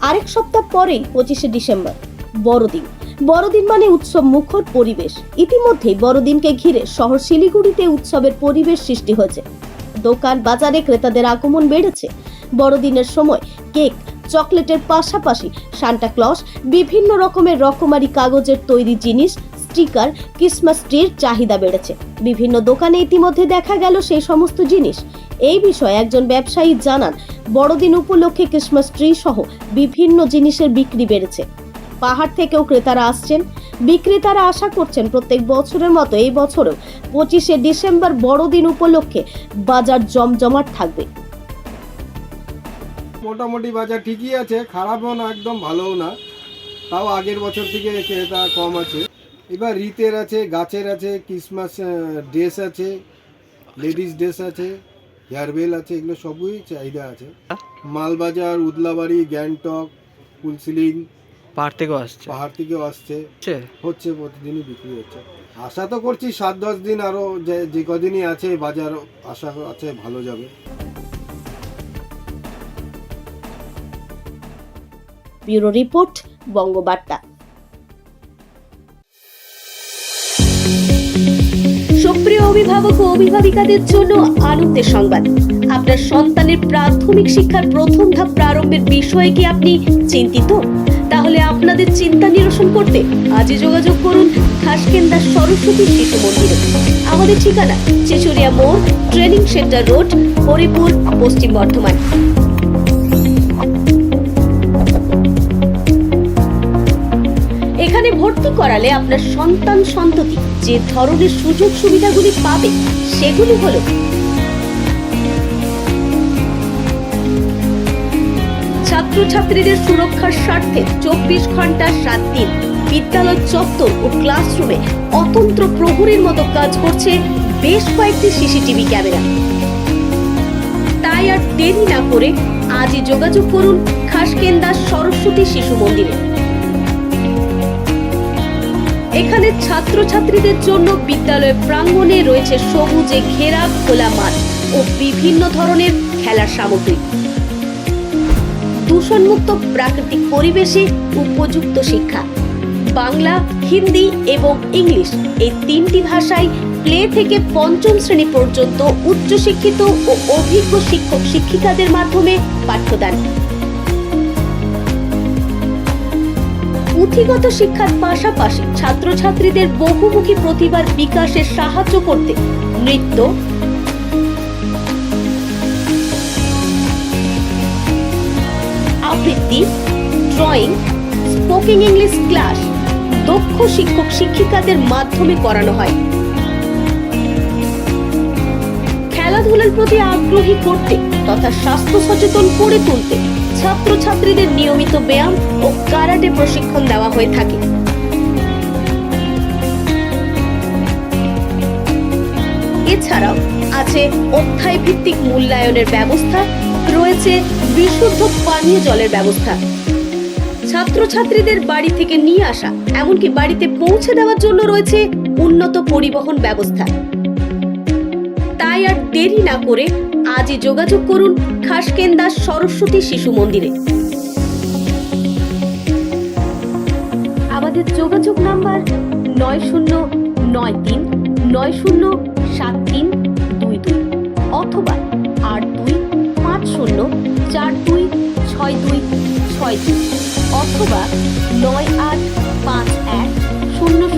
আরেক সপ্তাহ পরেই 25শে ডিসেম্বর বড়দিন। বড়দিন মানে উৎসব মুখর পরিবেশ। ইতিমধ্যেই বড়দিনকে ঘিরে শহর শিলিগুড়িতে উৎসবের পরিবেশ সৃষ্টি হয়েছে। দোকান বাজারে ক্রেতাদের আগমন বেড়েছে। বড়দিনের সময় কেক, চকলেটের পাশাপাশি সান্টা ক্লজ, বিভিন্ন রকমের রকমারি কাগজের তৈরি জিনিস, স্টিকার, ক্রিসমাস ট্রির চাহিদা বেড়েছে। বিভিন্ন দোকানে ইতিমধ্যে দেখা গেল সেই সমস্ত জিনিস। এই বিষয়ে একজন ব্যবসায়ী জানান, বড়দিন উপলক্ষে ক্রিসমাস ট্রি সহ বিভিন্ন জিনিসের বিক্রি বেড়েছে। পাহাড় থেকেও ক্রেতারা আসছেন। বিক্রেতারা আশা করছেন প্রত্যেক বছরের মতো এই বছরেও 25শে ডিসেম্বর বড়দিন উপলক্ষে বাজার জমজমাট থাকবে। মোটামুটি বাজার ঠিকই আছে, খারাপও না একদম ভালোও না, তাও আগের বছর থেকে ক্রেতা কম আছে। এবার রীতের আছে, গাছের আছে, ক্রিসমাস ড্রেস আছে, লেডিস ড্রেস আছে, হেয়ারবেল আছে, এগুলো সবই চাহিদা আছে। মালবাজার, উদলাবাড়ি, গ্যাংটক, ফুলসিলিং পাহাড় থেকেও আসছে। হচ্ছে প্রতিদিনই বিক্রি হচ্ছে। আশা তো করছি 7-10 দিন আরো যে কদিনই আছে বাজার আশা আছে ভালো যাবে। Bureau report, Bangabarta. সুপ্রিয় অভিভাবক ও অভিভাবিকাদের জন্য আনন্দের সংবাদ। আপনার সন্তানের প্রাথমিক শিক্ষার প্রথম ধাপ প্রারম্ভের বিষয়ে কি আপনি চিন্তিত? তাহলে আপনাদের চিন্তা নিরসন করতে আজই যোগাযোগ করুন খাসকেন্দা সরস্বতী শিশু মন্দিরে। আমাদের ঠিকানা চেচুরিয়া মোড়, ট্রেনিং সেন্টার রোড, হরিপুর, পশ্চিম বর্ধমান। এখানে ভর্তি করালে আপনার সন্তান সন্ততি যে ধরনের সুযোগ সুবিধাগুলি পাবে সেগুলি হলো ছাত্রছাত্রীদের সুরক্ষার স্বার্থে 24 ঘন্টা 7 দিন বিদ্যালয় চত্বর ও ক্লাসরুমে অতন্ত্র প্রহরীর মতো কাজ করছে বেশ কয়েকটি সিসিটিভি ক্যামেরা। তাই আর দেরি না করে আজই যোগাযোগ করুন খাসকেন্দা সরস্বতী শিশু মন্দিরে। এখানে ছাত্রছাত্রীদের জন্য বিদ্যালয় প্রাঙ্গণে রয়েছে সবুজে ঘেরা খোলা মাঠ ও বিভিন্ন ধরনের খেলার সামগ্রী। দূষণমুক্ত প্রাকৃতিক পরিবেশে উপযুক্ত শিক্ষা। বাংলা, হিন্দি এবং ইংলিশ এই 3টি ভাষায় প্লে থেকে 5ম শ্রেণী পর্যন্ত উচ্চশিক্ষিত ও অভিজ্ঞ শিক্ষক শিক্ষিকাদের মাধ্যমে পাঠ্যদান। পুঁথিগত শিক্ষার পাশাপাশি ছাত্রছাত্রীদের বহুমুখী প্রতিভার বিকাশে সাহায্য করতে নৃত্য, আবৃত্তি, ড্রয়িং, স্পোকেন ইংলিশ ক্লাস দক্ষ শিক্ষক শিক্ষিকাদের মাধ্যমে করানো হয়। খেলাধুলার প্রতি আগ্রহী করতে তথা স্বাস্থ্য সচেতন করে তুলতে ছাত্রছাত্রীদের নিয়মিত ব্যায়াম ও কারাটে প্রশিক্ষণ দেওয়া হয়ে থাকে। এছাড়াও আছে অধ্যায় ভিত্তিক মূল্যায়নের ব্যবস্থা, রয়েছে বিশুদ্ধ পানীয় জলের ব্যবস্থা। ছাত্রছাত্রীদের বাড়ি থেকে নিয়ে আসা এমনকি বাড়িতে পৌঁছে দেওয়ার জন্য রয়েছে উন্নত পরিবহন ব্যবস্থা। তাই আর দেরি না করে আজই যোগাযোগ করুন খাসকেন্দা সরস্বতী শিশু মন্দিরে। আমাদের যোগাযোগ নাম্বার 9093907322 অথবা 8250426262 অথবা 985100